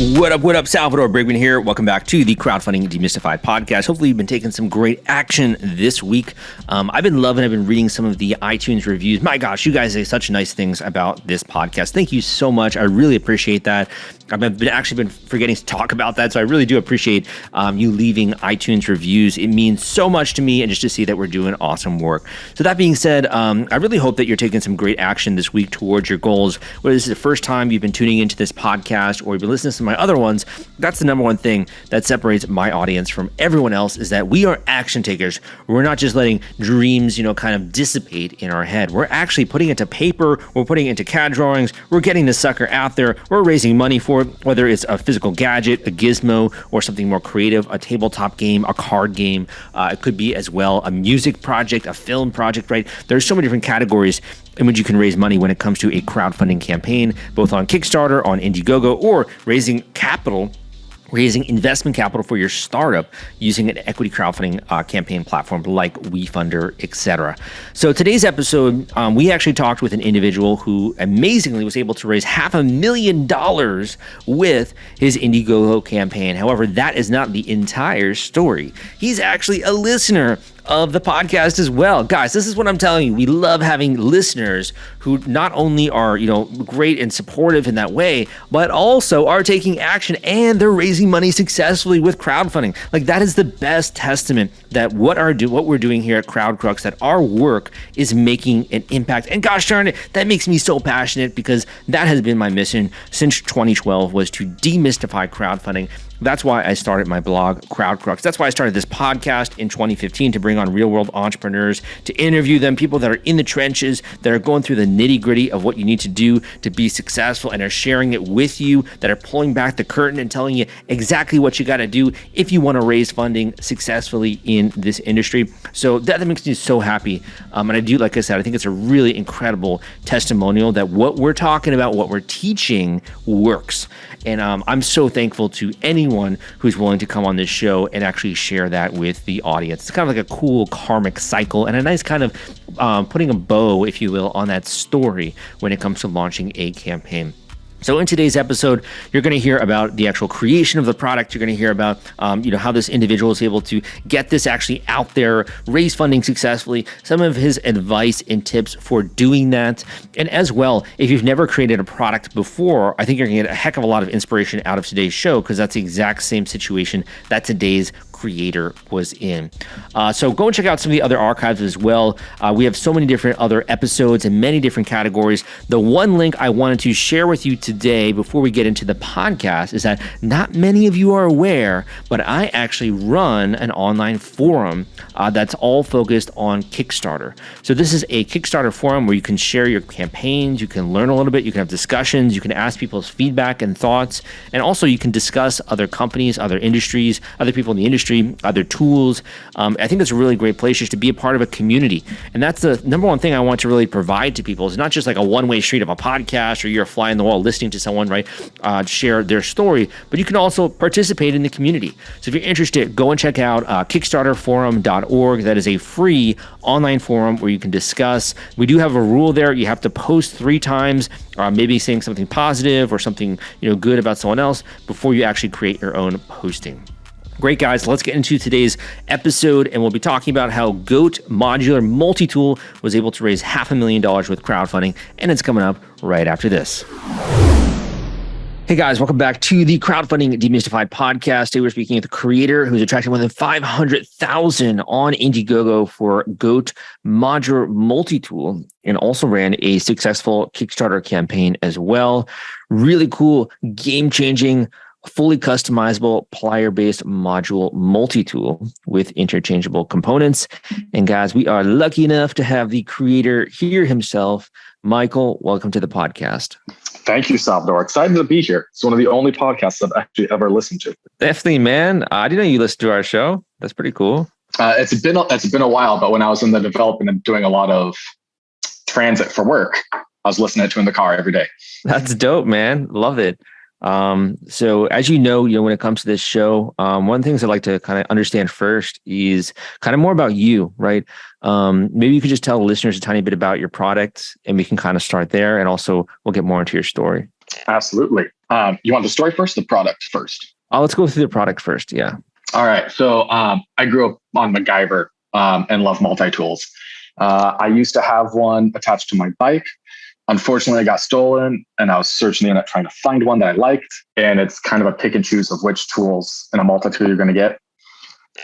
What up, Salvador Briggman here. Welcome back to the Crowdfunding Demystified podcast. Hopefully you've been taking some great action this week. I've been reading some of the iTunes reviews. My gosh, you guys say such nice things about this podcast. Thank you so much. I really appreciate that. I've been forgetting to talk about that, so I really do appreciate you leaving iTunes reviews. It means so much to me, and just to see that we're doing awesome work. So that being said, I really hope that you're taking some great action this week towards your goals. Whether this is the first time you've been tuning into this podcast or you've been listening to my other ones, that's the number one thing that separates my audience from everyone else, is that we are action takers. We're not just letting dreams, kind of dissipate in our head. We're actually putting it to paper. We're putting it into CAD drawings. We're getting the sucker out there. We're raising money for it, whether it's a physical gadget, a gizmo, or something more creative, a tabletop game, a card game. It could be as well a music project, a film project, right? There's so many different categories in which you can raise money when it comes to a crowdfunding campaign, both on Kickstarter, on Indiegogo, or raising investment capital for your startup using an equity crowdfunding campaign platform like WeFunder, etc. So today's episode, we actually talked with an individual who amazingly was able to raise $500,000 with his Indiegogo campaign. However, that is not the entire story. He's actually a listener of the podcast as well. Guys, this is what I'm telling you. We love having listeners who not only are, great and supportive in that way, but also are taking action and they're raising money successfully with crowdfunding. Like, that is the best testament that what we're doing here at CrowdCrux, that our work is making an impact. And gosh darn it, that makes me so passionate, because that has been my mission since 2012, was to demystify crowdfunding. That's why I started my blog, CrowdCrux. That's why I started this podcast in 2015, to bring on real-world entrepreneurs, to interview them, people that are in the trenches, that are going through the nitty-gritty of what you need to do to be successful, and are sharing it with you, that are pulling back the curtain and telling you exactly what you got to do if you want to raise funding successfully in this industry. So that makes me so happy. And I do, like I said, I think it's a really incredible testimonial that what we're talking about, what we're teaching, works. And I'm so thankful to anyone who's willing to come on this show and actually share that with the audience. It's kind of like a cool karmic cycle, and a nice kind of putting a bow, if you will, on that story when it comes to launching a campaign. So in today's episode, you're going to hear about the actual creation of the product. You're going to hear about, how this individual is able to get this actually out there, raise funding successfully, some of his advice and tips for doing that. And as well, if you've never created a product before, I think you're going to get a heck of a lot of inspiration out of today's show, because that's the exact same situation that today's creator was in. So go and check out some of the other archives as well. We have so many different other episodes in many different categories. The one link I wanted to share with you today before we get into the podcast is that not many of you are aware, but I actually run an online forum that's all focused on Kickstarter. So this is a Kickstarter forum where you can share your campaigns, you can learn a little bit, you can have discussions, you can ask people's feedback and thoughts, and also you can discuss other companies, other industries, other people in the industry, other tools. I think it's a really great place just to be a part of a community. And that's the number one thing I want to really provide to people. It's not just like a one-way street of a podcast, or you're a fly on the wall listening to someone, right, share their story, but you can also participate in the community. So if you're interested, go and check out kickstarterforum.org. That is a free online forum where you can discuss. We do have a rule there. You have to post 3 times, maybe saying something positive or something good about someone else before you actually create your own posting. Great, guys. Let's get into today's episode, and we'll be talking about how Goat Modular Multi-Tool was able to raise $500,000 with crowdfunding, and it's coming up right after this. Hey guys, welcome back to the Crowdfunding Demystified podcast. Today we're speaking with the creator who's attracted more than $500,000 on Indiegogo for Goat Modular Multi-Tool, and also ran a successful Kickstarter campaign as well. Really cool, game-changing, fully customizable plier-based module multi-tool with interchangeable components. And guys, we are lucky enough to have the creator here himself. Michael, welcome to the podcast. Thank you, Salvador. Excited to be here. It's one of the only podcasts I've actually ever listened to. Definitely, man. I didn't know you listened to our show. That's pretty cool. It's been a while, but when I was in the development and doing a lot of transit for work, I was listening to it in the car every day. That's dope, man. Love it. So as you know, when it comes to this show, one of the things I'd like to kind of understand first is kind of more about you, right? Maybe you could just tell the listeners a tiny bit about your product, and we can kind of start there. And also we'll get more into your story. Absolutely. You want the story first, the product first? Let's go through the product first. Yeah. All right. So I grew up on MacGyver and love multi-tools. I used to have one attached to my bike. Unfortunately, it got stolen, and I was searching the internet trying to find one that I liked. And it's kind of a pick and choose of which tools in a multi-tool you're going to get.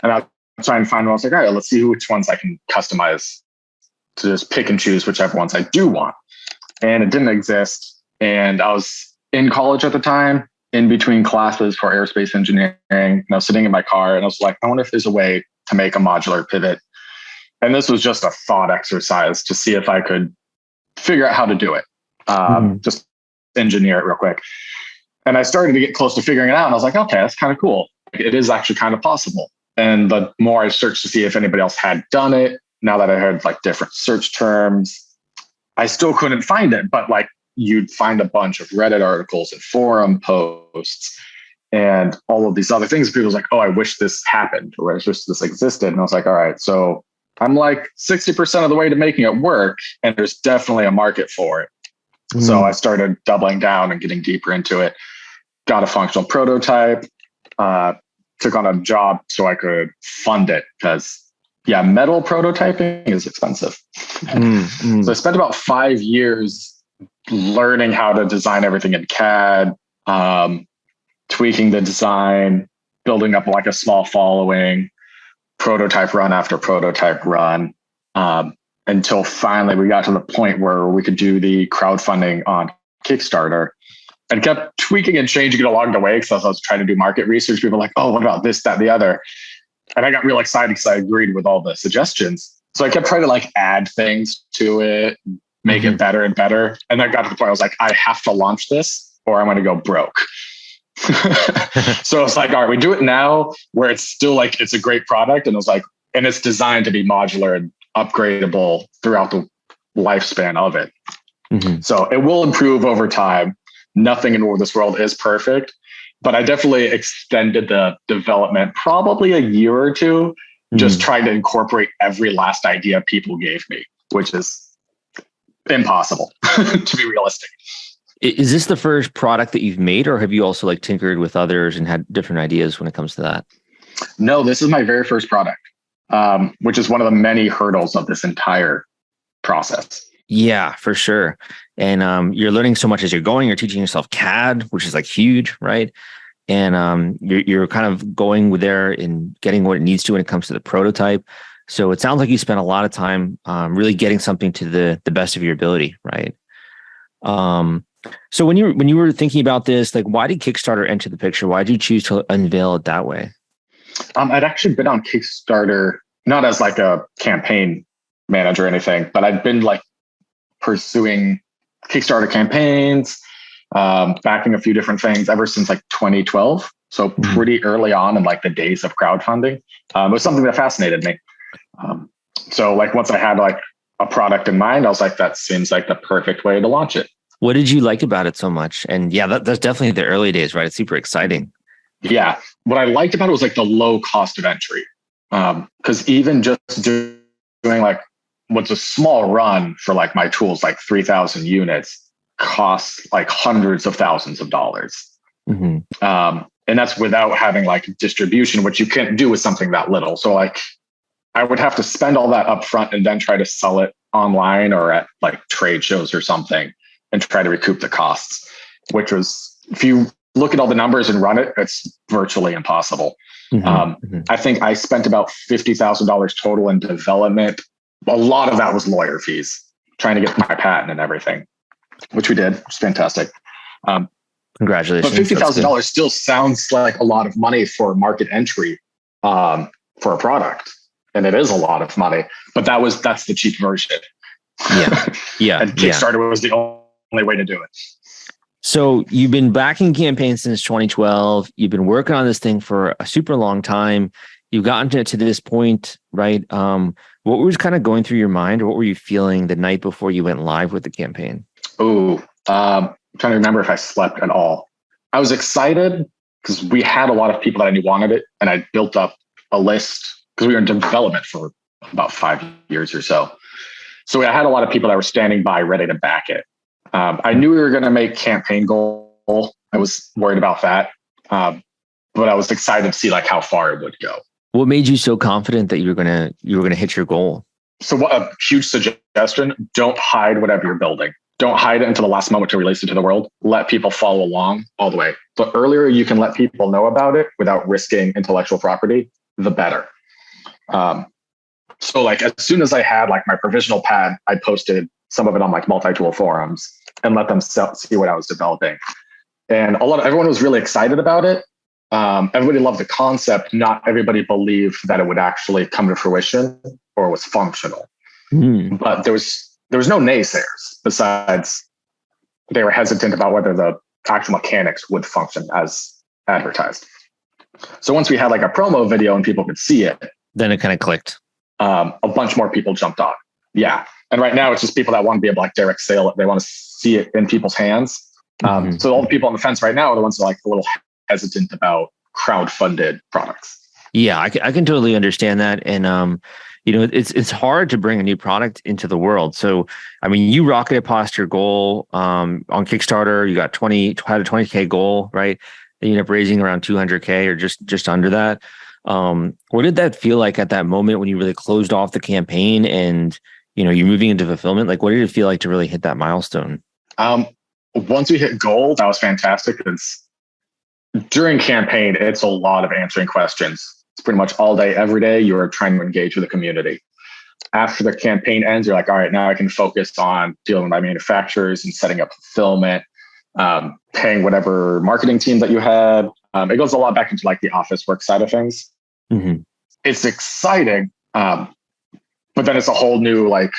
And I was trying to find one. I was like, all right, let's see which ones I can customize to just pick and choose whichever ones I do want. And it didn't exist. And I was in college at the time, in between classes for aerospace engineering. And I was sitting in my car, and I was like, I wonder if there's a way to make a modular pivot. And this was just a thought exercise to see if I could figure out how to do it. Just engineer it real quick. And I started to get close to figuring it out. And I was like, okay, that's kind of cool. It is actually kind of possible. And the more I searched to see if anybody else had done it, now that I had like different search terms, I still couldn't find it. But like you'd find a bunch of Reddit articles and forum posts and all of these other things. People was like, oh, I wish this happened, or I wish this existed. And I was like, all right, so I'm like 60% of the way to making it work, and there's definitely a market for it. So I started doubling down and getting deeper into it. Got a functional prototype, took on a job so I could fund it because, yeah, metal prototyping is expensive. So I spent about 5 years learning how to design everything in CAD, tweaking the design, building up like a small following, prototype run after prototype run, until finally we got to the point where we could do the crowdfunding on Kickstarter, and kept tweaking and changing it along the way because I was trying to do market research. People were like, oh, what about this, that, the other? And I got real excited because I agreed with all the suggestions. So I kept trying to like add things to it, make it better and better. And then I got to the point I was like, I have to launch this or I'm going to go broke. So it's like, all right, we do it now where it's still like, it's a great product. And it was like, and it's designed to be modular and upgradable throughout the lifespan of it. So it will improve over time. Nothing in this world is perfect, but I definitely extended the development probably a year or two, just trying to incorporate every last idea people gave me, which is impossible to be realistic. Is this the first product that you've made, or have you also like tinkered with others and had different ideas when it comes to that? No, this is my very first product, which is one of the many hurdles of this entire process. Yeah, for sure. And you're learning so much as you're going. You're teaching yourself CAD, which is like huge, right? And you're kind of going there and getting what it needs to when it comes to the prototype. So it sounds like you spent a lot of time really getting something to the best of your ability, right? So when you were thinking about this, like, why did Kickstarter enter the picture? Why did you choose to unveil it that way? I'd actually been on Kickstarter, not as like a campaign manager or anything, but I'd been like pursuing Kickstarter campaigns, backing a few different things ever since like 2012. So pretty early on in like the days of crowdfunding. It was something that fascinated me. So like once I had like a product in mind, I was like, that seems like the perfect way to launch it. What did you like about it so much? And yeah, that's definitely the early days, right? It's super exciting. Yeah. What I liked about it was like the low cost of entry. Because even just doing like what's a small run for like my tools, like 3,000 units, costs like hundreds of thousands of dollars. And that's without having like distribution, which you can't do with something that little. So like I would have to spend all that upfront and then try to sell it online or at like trade shows or something and try to recoup the costs, which was, if you look at all the numbers and run it, it's virtually impossible. I think I spent about $50,000 total in development. A lot of that was lawyer fees, trying to get my patent and everything, which we did. It was fantastic. Congratulations. But $50,000 still sounds like a lot of money for market entry for a product. And it is a lot of money, but that's the cheap version. Yeah. And Kickstarter was the only way to do it. So you've been backing campaigns since 2012. You've been working on this thing for a super long time. You've gotten to this point, right? What was kind of going through your mind, or what were you feeling the night before you went live with the campaign? I'm trying to remember if I slept at all. I was excited because we had a lot of people that I knew wanted it, and I built up a list because we were in development for about 5 years or so. So I had a lot of people that were standing by ready to back it. I knew we were going to make campaign goals I was worried about that. But I was excited to see like how far it would go. What made you so confident that you were gonna hit your goal? So what a huge suggestion, don't hide whatever you're building. Don't hide it until the last moment to release it to the world. Let people follow along all the way. The earlier you can let people know about it without risking intellectual property, the better. So like as soon as I had like my provisional pad, I posted some of it on like multi-tool forums and let them see what I was developing. And everyone was really excited about it. Everybody loved the concept. Not everybody believed that it would actually come to fruition or was functional. But there was no naysayers besides they were hesitant about whether the actual mechanics would function as advertised. So once we had like a promo video and people could see it, then it kind of clicked. A bunch more people jumped on. Yeah. And right now it's just people that want to be able to like direct sale it. They want to see it in people's hands. So all the people on the fence right now are the ones that are like a little hesitant about crowdfunded products. Yeah, I can totally understand that. And, it's hard to bring a new product into the world. So, I mean, you rocketed past your goal on Kickstarter. You got had a 20K goal, right? You ended up raising around 200K or just under that. What did that feel like at that moment when you really closed off the campaign and, you're moving into fulfillment? Like, what did it feel like to really hit that milestone? Once we hit goal, that was fantastic. During campaign, it's a lot of answering questions. It's pretty much all day, every day, you're trying to engage with the community. After the campaign ends, you're like, all right, now I can focus on dealing with my manufacturers and setting up fulfillment, paying whatever marketing team that you had. It goes a lot back into like the office work side of things. It's exciting, but then it's a whole new like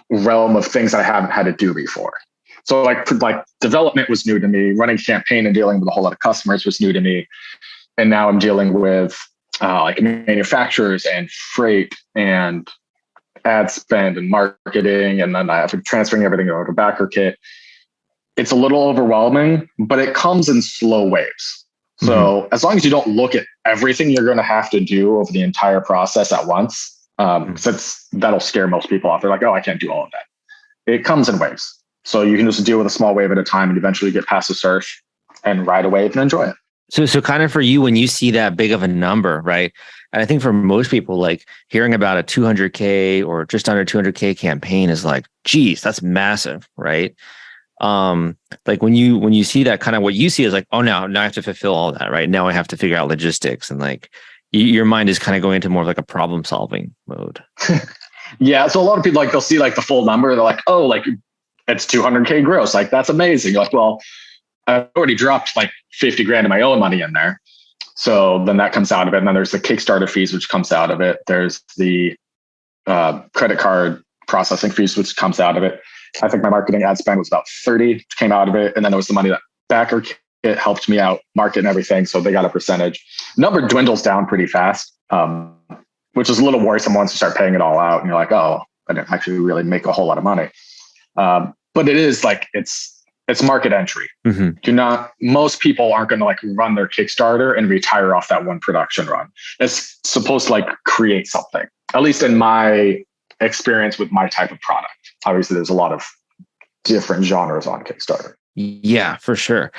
realm of things that I haven't had to do before. So like development was new to me. Running campaign and dealing with a whole lot of customers was new to me. And now I'm dealing with like manufacturers and freight and ad spend and marketing. And then I have to transferring everything over to BackerKit. It's a little overwhelming, but it comes in slow waves. So as long as you don't look at everything you're going to have to do over the entire process at once, that'll scare most people off. They're like, oh, I can't do all of that. It comes in waves. So you can just deal with a small wave at a time and eventually get past the surf and ride a wave and enjoy it. So kind of for you, when you see that big of a number, right? And I think for most people, like hearing about a 200K or just under 200K campaign is like, geez, that's massive, right? Like when you see that, kind of what you see is like, oh, now I have to fulfill all that, right? Now I have to figure out logistics, and like your mind is kind of going into more of like a problem solving mode. Yeah. So a lot of people, like, they'll see like the full number. They're like, oh, like it's 200K gross. Like, that's amazing. You're like, well, I've already dropped like 50 grand of my own money in there. So then that comes out of it. And then there's the Kickstarter fees, which comes out of it. There's the credit card processing fees, which comes out of it. I think my marketing ad spend was about 30, which came out of it. And then there was the money that BackerKit helped me out market and everything. So they got a percentage. Number dwindles down pretty fast, which is a little worrisome once you start paying it all out. And you're like, oh, I didn't actually really make a whole lot of money. But it is like, it's market entry. Most people aren't going to like run their Kickstarter and retire off that one production run. It's supposed to like create something, at least in my experience with my type of product. Obviously there's a lot of different genres on Kickstarter. Yeah, for sure.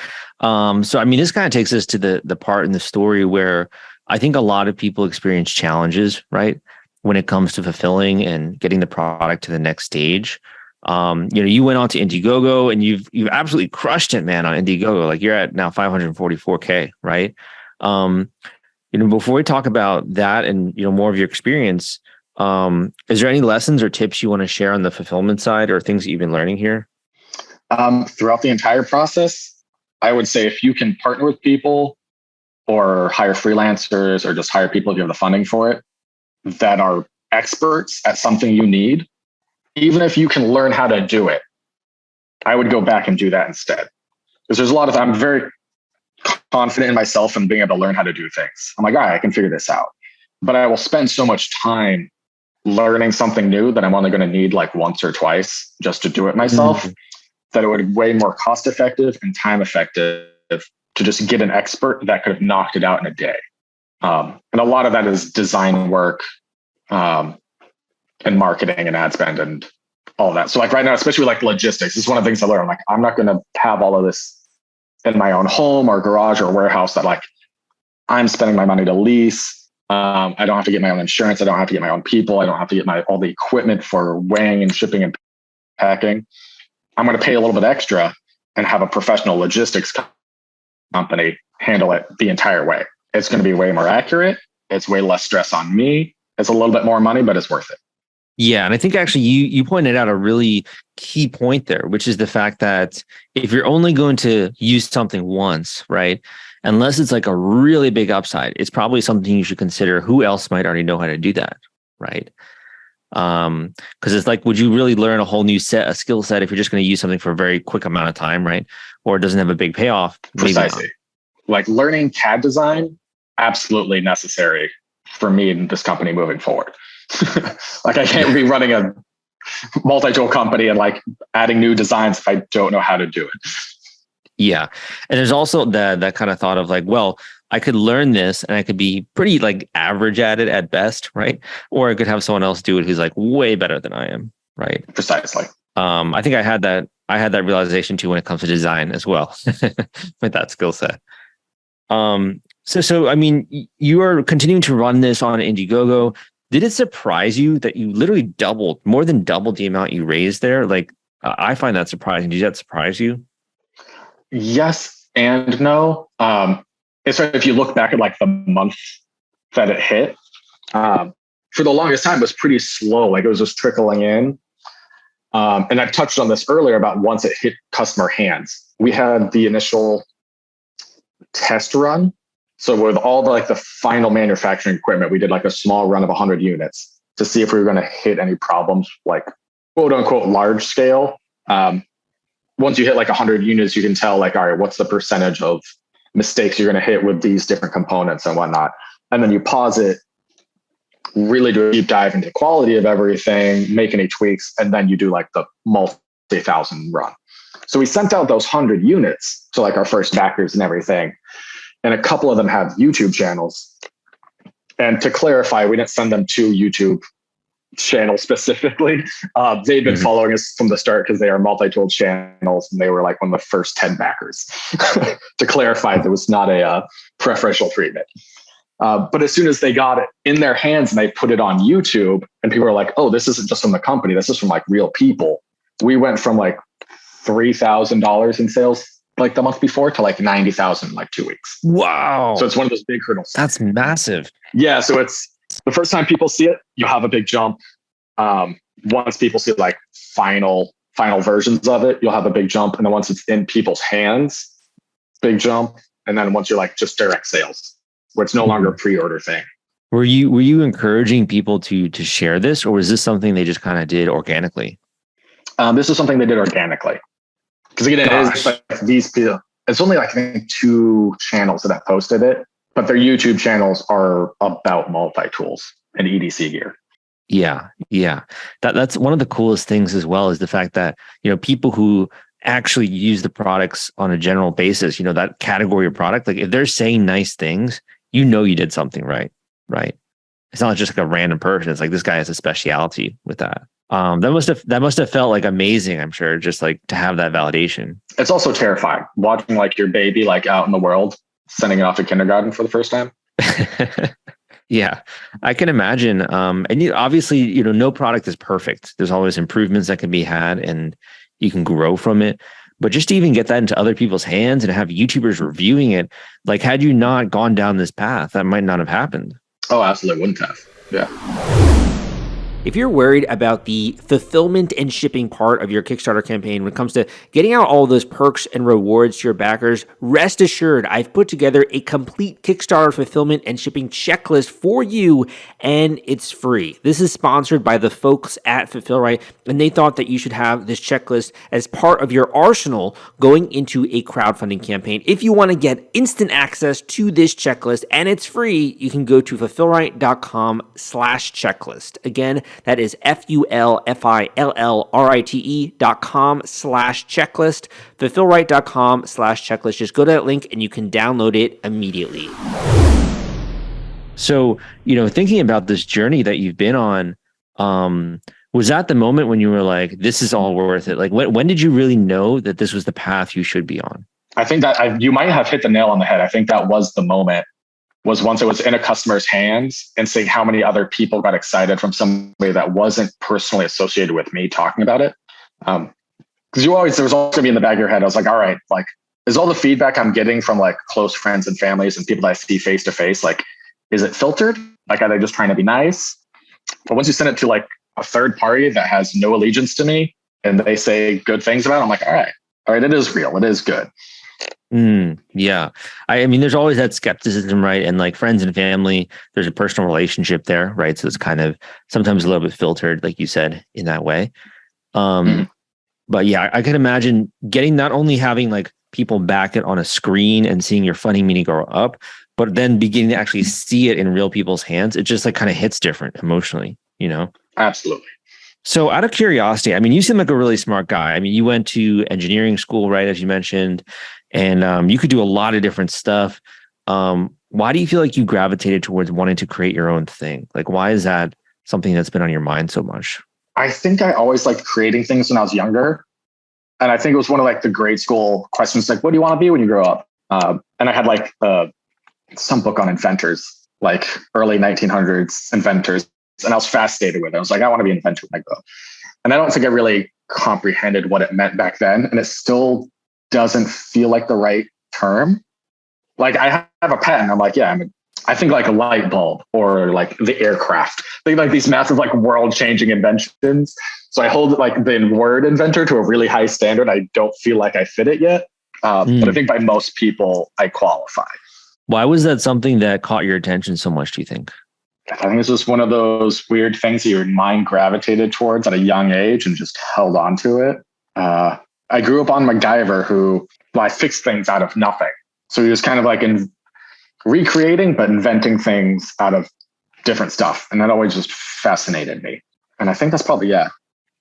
So, I mean, this kind of takes us to the part in the story where I think a lot of people experience challenges, right? When it comes to fulfilling and getting the product to the next stage. You went on to Indiegogo and you've absolutely crushed it, man, on Indiegogo. Like you're at now 544K, right? Before we talk about that and, more of your experience, is there any lessons or tips you want to share on the fulfillment side or things that you've been learning here? Throughout the entire process, I would say if you can partner with people or hire freelancers or just hire people if you have the funding for it that are experts at something you need, even if you can learn how to do it, I would go back and do that instead. Because I'm very confident in myself and being able to learn how to do things. I'm like, all right, I can figure this out. But I will spend so much time learning something new that I'm only going to need like once or twice just to do it myself, that it would be way more cost effective and time effective to just get an expert that could have knocked it out in a day. And a lot of that is design work, and marketing and ad spend and all that. So like right now, especially with like logistics, this is one of the things I learned. Like, I'm not going to have all of this in my own home or garage or warehouse that like I'm spending my money to lease. I don't have to get my own insurance. I don't have to get my own people. I don't have to get all the equipment for weighing and shipping and packing. I'm going to pay a little bit extra and have a professional logistics company handle it the entire way. It's going to be way more accurate. It's way less stress on me. It's a little bit more money, but it's worth it. Yeah. And I think actually you pointed out a really key point there, which is the fact that if you're only going to use something once, right? Unless it's like a really big upside, it's probably something you should consider who else might already know how to do that, right? Because it's like, would you really learn a whole new a skill set if you're just going to use something for a very quick amount of time, right? Or it doesn't have a big payoff? Precisely. Like learning CAD design, absolutely necessary for me in this company moving forward. Like I can't be running a multi-tool company and like adding new designs if I don't know how to do it. Yeah. And there's also that kind of thought of like, well, I could learn this and I could be pretty like average at it at best, right? Or I could have someone else do it who's like way better than I am, right? Precisely. I think I had that realization too when it comes to design as well with that skill set. So I mean, you are continuing to run this on Indiegogo. Did it surprise you that you literally more than doubled the amount you raised there? Like, I find that surprising. Did that surprise you? Yes and no. If you look back at like the month that it hit, for the longest time it was pretty slow. Like it was just trickling in. And I touched on this earlier about once it hit customer hands. We had the initial test run. So with all the final manufacturing equipment, we did like a small run of 100 units to see if we were going to hit any problems, like quote unquote large scale. Once you hit like 100 units, you can tell like, all right, what's the percentage of mistakes you're going to hit with these different components and whatnot. And then you pause it, really do a deep dive into quality of everything, make any tweaks, and then you do like the multi-thousand run. So we sent out those 100 units to like our first backers and everything. And a couple of them have YouTube channels. And to clarify, we didn't send them to YouTube channel specifically. They've been following us from the start because they are multi-tool channels and they were like one of the first 10 backers. To clarify, there was not a preferential treatment. But as soon as they got it in their hands and they put it on YouTube and people were like, oh, this isn't just from the company, this is from like real people. We went from like $3,000 in sales like the month before to like 90,000 in like 2 weeks. Wow. So it's one of those big hurdles. That's massive. Yeah. So it's the first time people see it, you'll have a big jump. Once people see like final versions of it, you'll have a big jump. And then once it's in people's hands, big jump. And then once you're like just direct sales, where it's no longer a pre-order thing. Were you encouraging people to share this, or was this something they just kind of did organically? This is something they did organically. Because again, it is like these people, it's only like I think 2 channels that have posted it, but their YouTube channels are about multi-tools and EDC gear. Yeah. That's one of the coolest things as well, is the fact that, people who actually use the products on a general basis, that category of product, like if they're saying nice things, you did something right. It's not just like a random person. It's like this guy has a specialty with that. That must have felt like amazing, I'm sure, just like to have that validation. It's also terrifying watching like your baby like out in the world, sending it off to kindergarten for the first time. Yeah, I can imagine. And obviously, no product is perfect. There's always improvements that can be had and you can grow from it. But just to even get that into other people's hands and have YouTubers reviewing it, like had you not gone down this path, that might not have happened. Oh, absolutely wouldn't have. Yeah. If you're worried about the fulfillment and shipping part of your Kickstarter campaign when it comes to getting out all those perks and rewards to your backers, rest assured I've put together a complete Kickstarter fulfillment and shipping checklist for you, and it's free. This is sponsored by the folks at Fulfillrite, and they thought that you should have this checklist as part of your arsenal going into a crowdfunding campaign. If you want to get instant access to this checklist and it's free, you can go to fulfillrite.com/checklist. Again, that is fulfillrite.com/checklist, fulfillrite.com/checklist. Just go to that link and you can download it immediately. So, thinking about this journey that you've been on, was that the moment when you were like, this is all worth it? Like, when did you really know that this was the path you should be on? I think that you might have hit the nail on the head. I think that was the moment, was once it was in a customer's hands and seeing how many other people got excited from somebody that wasn't personally associated with me talking about it. Because there was always gonna be in the back of your head. I was like, all right, like, is all the feedback I'm getting from like close friends and families and people that I see face to face, like, is it filtered? Like, are they just trying to be nice? But once you send it to like a third party that has no allegiance to me and they say good things about it, I'm like, all right, it is real. It is good. Yeah. I mean, there's always that skepticism, right? And like friends and family, there's a personal relationship there, right? So it's kind of sometimes a little bit filtered, like you said, in that way. But yeah, I can imagine getting, not only having like people back it on a screen and seeing your funny mini grow up, but then beginning to actually see it in real people's hands. It just like kind of hits different emotionally, you know? Absolutely. So out of curiosity, I mean, you seem like a really smart guy. I mean, you went to engineering school, right? As you mentioned, and you could do a lot of different stuff. Why do you feel like you gravitated towards wanting to create your own thing? Like, why is that something that's been on your mind so much? I think I always liked creating things when I was younger. And I think it was one of like the grade school questions, like, what do you want to be when you grow up? And I had like some book on inventors, like early 1900s inventors. And I was fascinated with it. I was like, I want to be an inventor when I grow up. And I don't think I really comprehended what it meant back then. And it still doesn't feel like the right term. Like, I have a patent. I'm like, yeah, I think like a light bulb or like the aircraft. I think like these massive, like world-changing inventions. So I hold like the word inventor to a really high standard. I don't feel like I fit it yet. But I think by most people, I qualify. Why was that something that caught your attention so much, do you think? I think it's just one of those weird things that your mind gravitated towards at a young age and just held on to it. I grew up on MacGyver, who fixed things out of nothing. So he was kind of like recreating, but inventing things out of different stuff. And that always just fascinated me. And I think that's probably, yeah.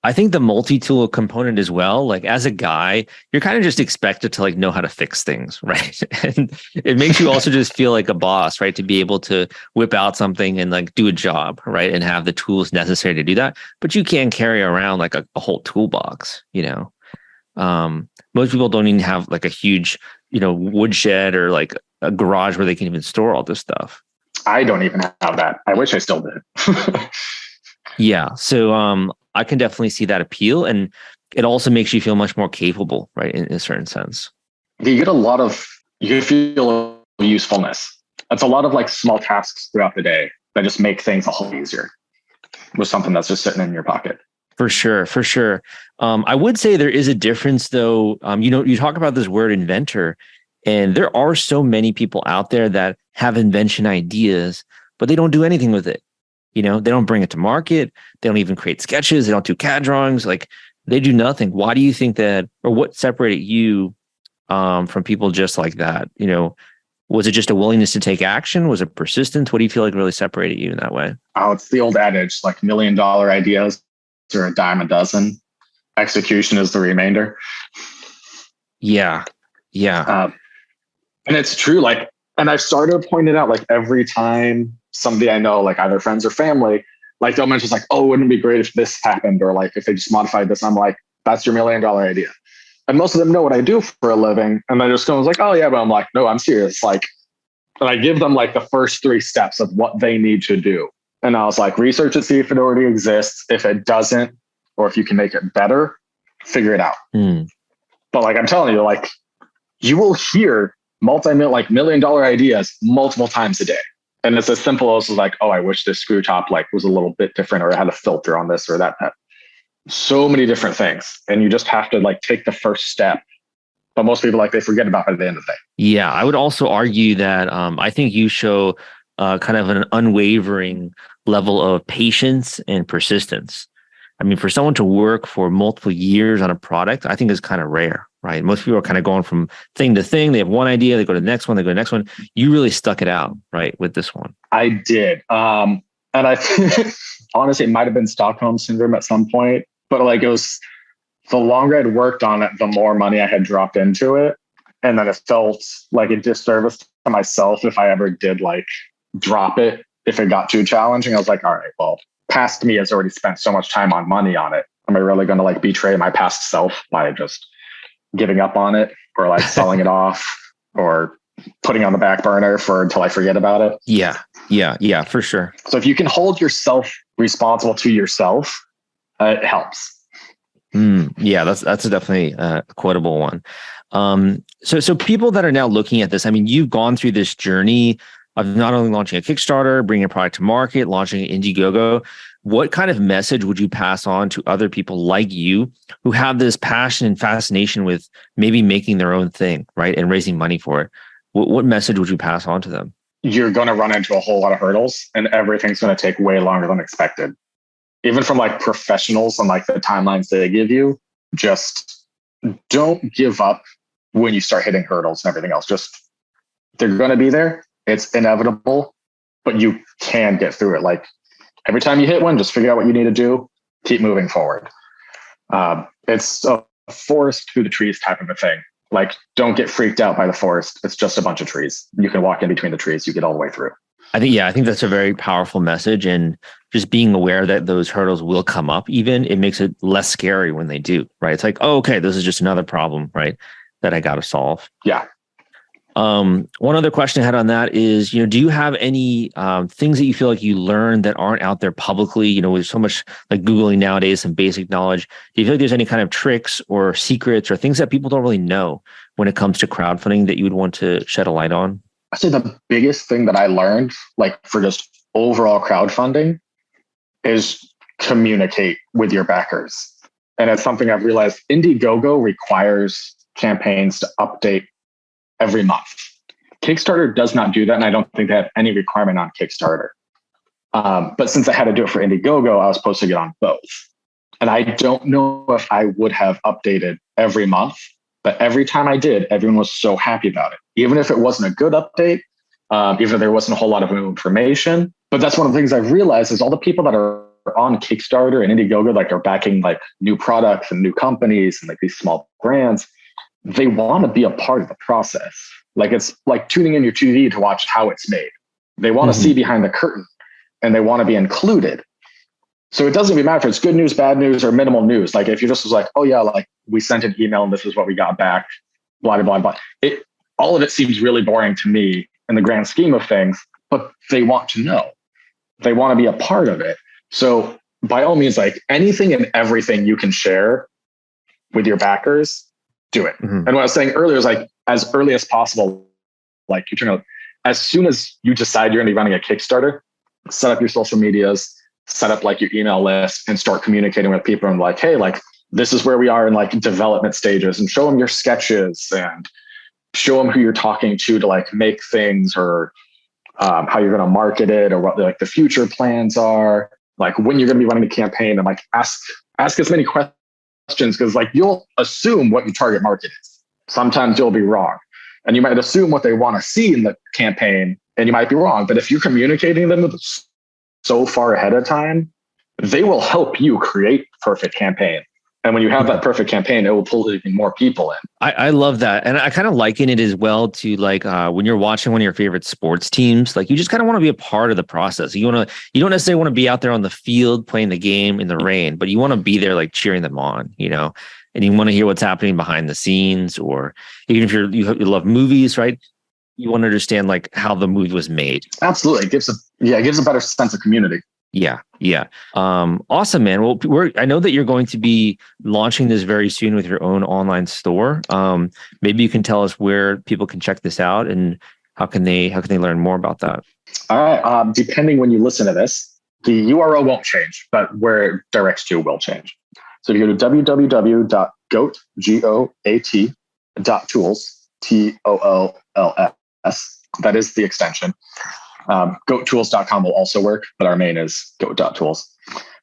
I think the multi-tool component as well, like as a guy, you're kind of just expected to like know how to fix things, right? And it makes you also just feel like a boss, right? To be able to whip out something and like do a job, right? And have the tools necessary to do that. But you can't carry around like a whole toolbox, you know? Most people don't even have like a huge, woodshed or like a garage where they can even store all this stuff. I don't even have that. I wish I still did. Yeah. So, I can definitely see that appeal, and it also makes you feel much more capable, right? In a certain sense. You feel usefulness. It's a lot of like small tasks throughout the day that just make things a whole easier with something that's just sitting in your pocket. For sure. For sure. I would say there is a difference though. You talk about this word inventor, and there are so many people out there that have invention ideas, but they don't do anything with it. They don't bring it to market. They don't even create sketches. They don't do CAD drawings. Like, they do nothing. Why do you think that, or what separated you from people just like that? Was it just a willingness to take action? Was it persistence? What do you feel like really separated you in that way? Oh, it's the old adage, like $1 million ideas are a dime a dozen. Execution is the remainder. Yeah. Yeah. And it's true. Like, and I've started pointing out, like, every time somebody I know, like either friends or family, like they'll mention like, oh, wouldn't it be great if this happened? Or like, if they just modified this, I'm like, that's your $1 million idea. And most of them know what I do for a living. And they just go like, oh yeah, but I'm like, no, I'm serious. Like, and I give them like the first 3 steps of what they need to do. And I was like, research it, see if it already exists. If it doesn't, or if you can make it better, figure it out. But like, I'm telling you, like, you will hear $1 million ideas multiple times a day. And it's as simple as like, oh, I wish this screw top like was a little bit different, or it had a filter on this or that. So many different things. And you just have to like take the first step. But most people, like, they forget about it at the end of the day. Yeah, I would also argue that I think you show kind of an unwavering level of patience and persistence. I mean, for someone to work for multiple years on a product, I think is kind of rare, right? Most people are kind of going from thing to thing. They have one idea, they go to the next one, they go to the next one. You really stuck it out, right, with this one. I did. And I honestly, it might have been Stockholm Syndrome at some point, but like, it was the longer I'd worked on it, the more money I had dropped into it. And then it felt like a disservice to myself if I ever did like drop it, if it got too challenging. I was like, all right, well, past me has already spent so much time on it. Am I really going to like betray my past self by just giving up on it? or like selling it off or putting on the back burner until I forget about it. Yeah, for sure. So if you can hold yourself responsible to yourself, it helps. Yeah, that's definitely a quotable one. So people that are now looking at this, I mean, you've gone through this journey of not only launching a Kickstarter, bringing a product to market, launching Indiegogo. What kind of message would you pass on to other people like you who have this passion and fascination with maybe making their own thing, right, and raising money for it? What message would you pass on to them? You're going to run into a whole lot of hurdles, and everything's going to take way longer than expected. Even from like professionals on like the timelines they give you, just don't give up when you start hitting hurdles and everything else. Just, they're going to be there. It's inevitable, but you can get through it. Like every time you hit one, just figure out what you need to do, keep moving forward. It's a forest through the trees type of a thing. Like, don't get freaked out by the forest. It's just a bunch of trees. You can walk in between the trees. You get all the way through. I think that's a very powerful message, and just being aware that those hurdles will come up, even it makes it less scary when they do, right? It's like, oh, okay, this is just another problem, right, that I got to solve. Yeah. One other question I had on that is, do you have any things that you feel like you learned that aren't out there publicly? With so much like Googling nowadays, some basic knowledge. Do you feel like there's any kind of tricks or secrets or things that people don't really know when it comes to crowdfunding that you would want to shed a light on? I'd say the biggest thing that I learned, like for just overall crowdfunding, is communicate with your backers. And it's something I've realized Indiegogo requires campaigns to update every month. Kickstarter does not do that, and I don't think they have any requirement on Kickstarter. But since I had to do it for Indiegogo, I was supposed to get on both. And I don't know if I would have updated every month, but every time I did, everyone was so happy about it. Even if it wasn't a good update, even if there wasn't a whole lot of new information. But that's one of the things I've realized is all the people that are on Kickstarter and Indiegogo, like are backing like new products and new companies and like these small brands, they want to be a part of the process. Like it's like tuning in your TV to watch how it's made. They want to see behind the curtain and they want to be included. So it doesn't even matter if it's good news, bad news, or minimal news. Like if you just was like, oh yeah, like we sent an email and this is what we got back, blah, blah, blah, blah. All of it seems really boring to me in the grand scheme of things, but they want to know. They want to be a part of it. So by all means, like anything and everything you can share with your backers, do it. And what I was saying earlier is like, as early as possible, like as soon as you decide you're going to be running a Kickstarter, set up your social medias, set up like your email list and start communicating with people and like, hey, like this is where we are in like development stages, and show them your sketches and show them who you're talking to like make things, or how you're going to market it, or what like the future plans are, like when you're going to be running the campaign, and like ask as many questions, because like you'll assume what your target market is. Sometimes you'll be wrong, and you might assume what they want to see in the campaign, and you might be wrong. But if you're communicating them so far ahead of time, they will help you create perfect campaign. And when you have that perfect campaign, it will pull even more people in. I love that. And I kind of liken it as well to like when you're watching one of your favorite sports teams, like you just kind of want to be a part of the process. You don't necessarily want to be out there on the field playing the game in the rain, but you want to be there like cheering them on, and you want to hear what's happening behind the scenes, or even if you love movies, right? You want to understand like how the movie was made. Absolutely. It gives a better sense of community. Yeah. Awesome, man. Well, I know that you're going to be launching this very soon with your own online store. Maybe you can tell us where people can check this out and how can they learn more about that? All right. Depending when you listen to this, the URL won't change, but where it directs to will change. So if you go to www.goat.tools, TOOLS, that is the extension. Goattools.com will also work, but our main is goat.tools.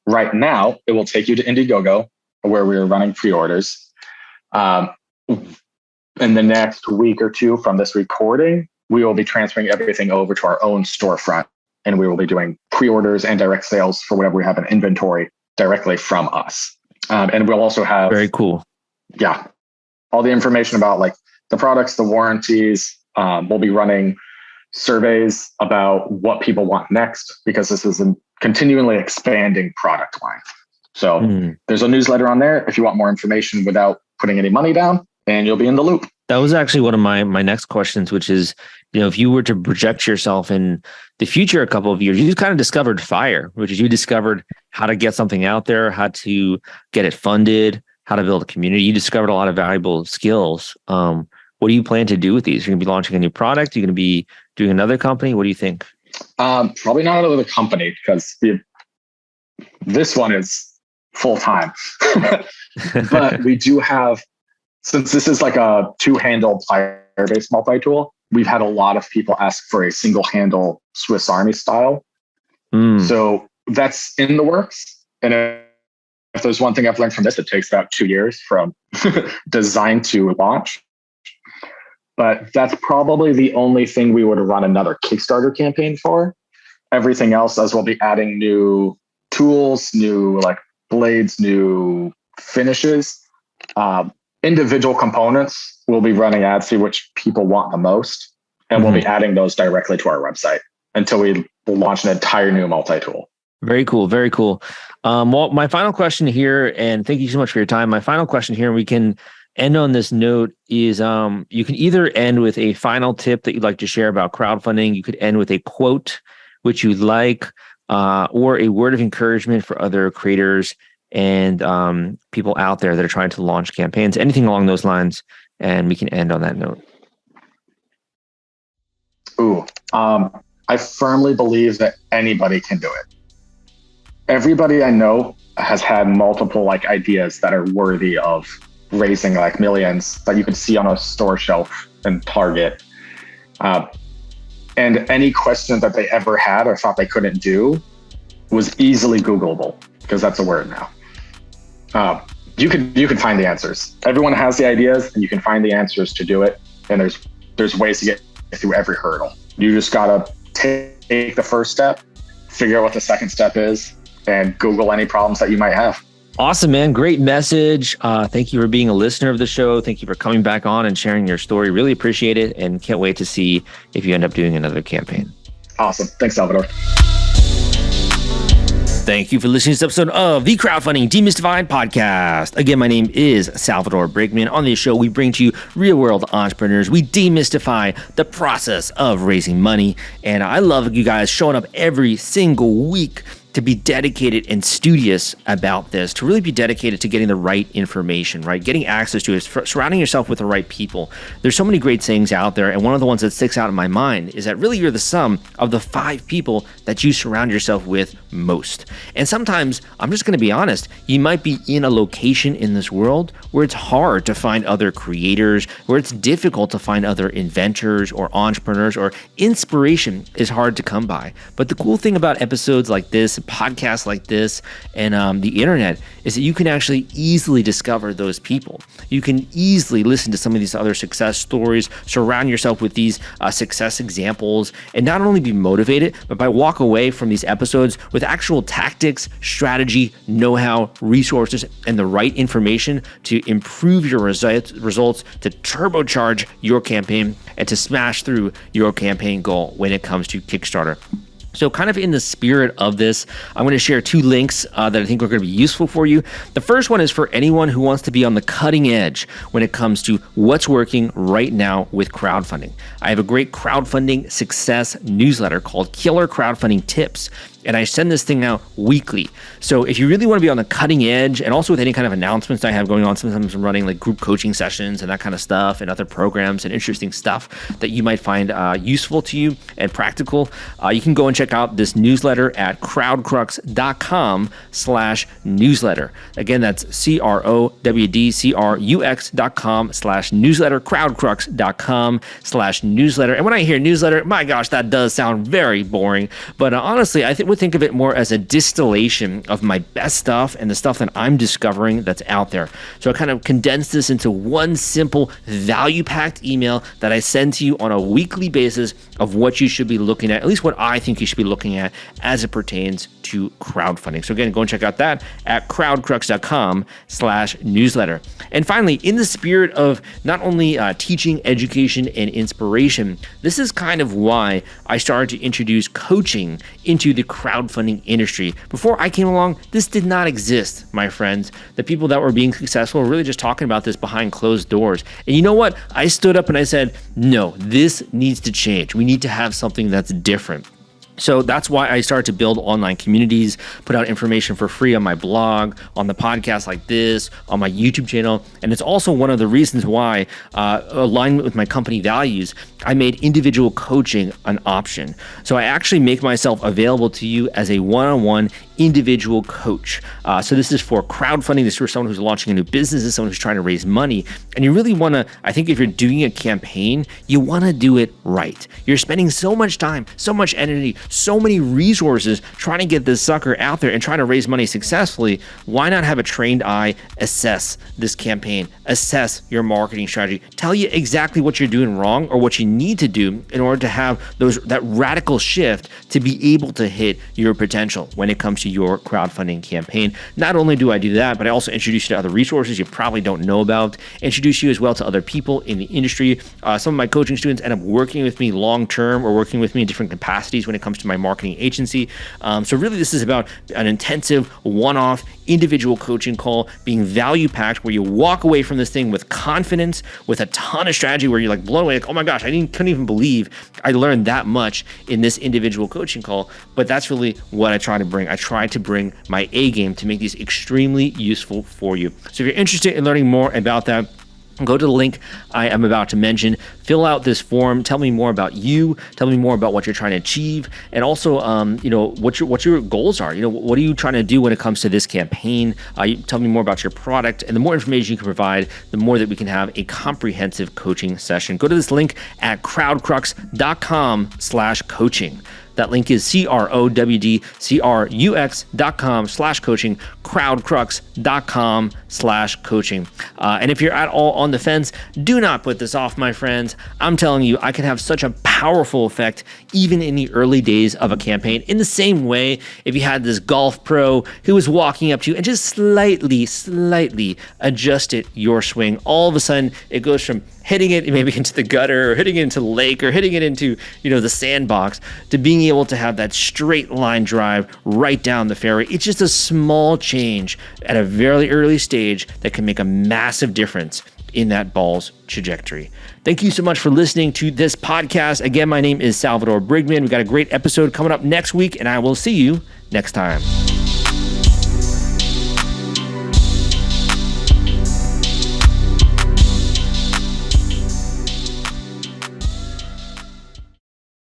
Right now, it will take you to Indiegogo, where we're running pre-orders. In the next week or two from this recording, we will be transferring everything over to our own storefront, and we will be doing pre-orders and direct sales for whatever we have in inventory directly from us. And we'll also have... Very cool. Yeah. All the information about like the products, the warranties. We'll be running surveys about what people want next, because this is a continually expanding product line. So there's a newsletter on there if you want more information without putting any money down, and you'll be in the loop. That was actually one of my next questions, which is, if you were to project yourself in the future a couple of years, you just kind of discovered FIRE, which is you discovered how to get something out there, how to get it funded, how to build a community. You discovered a lot of valuable skills. What do you plan to do with these? You're going to be launching a new product? You're going to be doing another company? What do you think? Probably not another company, because this one is full time. But we do have, since this is like a 2-handle player-based multi-tool, we've had a lot of people ask for a single handle Swiss Army style. So that's in the works. And if there's one thing I've learned from this, it takes about 2 years from design to launch. But that's probably the only thing we would run another Kickstarter campaign for. Everything else, as we'll be adding new tools, new like blades, new finishes, individual components, we'll be running ads for which people want the most. And we'll be adding those directly to our website until we launch an entire new multi-tool. Very cool. Very cool. Well, my final question here, and thank you so much for your time. My final question here, and we can end on this note, is you can either end with a final tip that you'd like to share about crowdfunding. You could end with a quote, which you'd like, or a word of encouragement for other creators and people out there that are trying to launch campaigns, anything along those lines. And we can end on that note. I firmly believe that anybody can do it. Everybody I know has had multiple like ideas that are worthy of raising like millions that you could see on a store shelf in Target. And any question that they ever had or thought they couldn't do was easily Googleable, because that's a word now. You could find the answers. Everyone has the ideas, and you can find the answers to do it. And there's ways to get through every hurdle. You just gotta take the first step, figure out what the second step is, and Google any problems that you might have. Awesome, man. Great message. Thank you for being a listener of the show. Thank you for coming back on and sharing your story. Really appreciate it, and can't wait to see if you end up doing another campaign. Awesome. Thanks, Salvador. Thank you for listening to this episode of the Crowdfunding Demystified podcast. Again, my name is Salvador Briggman. On this show, we bring to you real-world entrepreneurs. We demystify the process of raising money. And I love you guys showing up every single week to be dedicated and studious about this, to really be dedicated to getting the right information, right? Getting access to it, surrounding yourself with the right people. There's so many great sayings out there, and one of the ones that sticks out in my mind is that really you're the sum of the 5 people that you surround yourself with most. And sometimes, I'm just gonna be honest, you might be in a location in this world where it's hard to find other creators, where it's difficult to find other inventors or entrepreneurs, or inspiration is hard to come by. But the cool thing about episodes like this, podcasts like this, and the internet is that you can actually easily discover those people. You can easily listen to some of these other success stories, surround yourself with these success examples, and not only be motivated, but by walk away from these episodes with actual tactics, strategy, know-how, resources, and the right information to improve your results, to turbocharge your campaign, and to smash through your campaign goal when it comes to Kickstarter. So kind of in the spirit of this, I'm going to share 2 links that I think are going to be useful for you. The first one is for anyone who wants to be on the cutting edge when it comes to what's working right now with crowdfunding. I have a great crowdfunding success newsletter called Killer Crowdfunding Tips, and I send this thing out weekly. So if you really want to be on the cutting edge, and also with any kind of announcements I have going on, sometimes I'm running like group coaching sessions and that kind of stuff, and other programs and interesting stuff that you might find useful to you and practical, you can go and check out this newsletter at crowdcrux.com/newsletter. Again, that's crowdcrux.com/newsletter, crowdcrux.com/newsletter. And when I hear newsletter, my gosh, that does sound very boring. But honestly, I would think of it more as a distillation of my best stuff and the stuff that I'm discovering that's out there. So I kind of condense this into one simple value-packed email that I send to you on a weekly basis of what you should be looking at least what I think you should be looking at as it pertains to crowdfunding. So again, go and check out that at crowdcrux.com/newsletter. And finally, in the spirit of not only teaching, education, and inspiration, this is kind of why I started to introduce coaching into the crowdfunding industry. Before I came along, this did not exist, my friends. The people that were being successful were really just talking about this behind closed doors. And you know what? I stood up and I said, no, this needs to change. We need to have something that's different. So that's why I started to build online communities, put out information for free on my blog, on the podcast like this, on my YouTube channel. And it's also one of the reasons why, alignment with my company values, I made individual coaching an option. So I actually make myself available to you as a one-on-one individual coach. So this is for crowdfunding. This is for someone who's launching a new business. This is someone who's trying to raise money. And you really want to, I think if you're doing a campaign, you want to do it right. You're spending so much time, so much energy, so many resources trying to get this sucker out there and trying to raise money successfully. Why not have a trained eye assess this campaign, assess your marketing strategy, tell you exactly what you're doing wrong or what you need to do in order to have that radical shift to be able to hit your potential when it comes to your crowdfunding campaign. Not only do I do that, but I also introduce you to other resources you probably don't know about, introduce you as well to other people in the industry. Some of my coaching students end up working with me long-term or working with me in different capacities when it comes to my marketing agency. So really this is about an intensive one-off individual coaching call, being value-packed, where you walk away from this thing with confidence, with a ton of strategy, where you're like blown away, like, oh my gosh, couldn't even believe I learned that much in this individual coaching call. But that's really what I try to bring. I try to bring my A game to make these extremely useful for you. So if you're interested in learning more about that, go to the link I am about to mention, fill out this form, tell me more about you, tell me more about what you're trying to achieve, and also, what your goals are. What are you trying to do when it comes to this campaign? Tell me more about your product, and the more information you can provide, the more that we can have a comprehensive coaching session. Go to this link at crowdcrux.com/coaching. That link is crowdcrux.com/coaching, crowdcrux.com/coaching. And if you're at all on the fence, do not put this off, my friends. I'm telling you, I can have such a powerful effect even in the early days of a campaign. In the same way, if you had this golf pro who was walking up to you and just slightly adjusted your swing, all of a sudden it goes from hitting it maybe into the gutter or hitting it into the lake or hitting it into, the sandbox, to being able to have that straight line drive right down the fairway. It's just a small change at a very early stage that can make a massive difference in that ball's trajectory. Thank you so much for listening to this podcast. Again, my name is Salvador Briggman. We got a great episode coming up next week, and I will see you next time.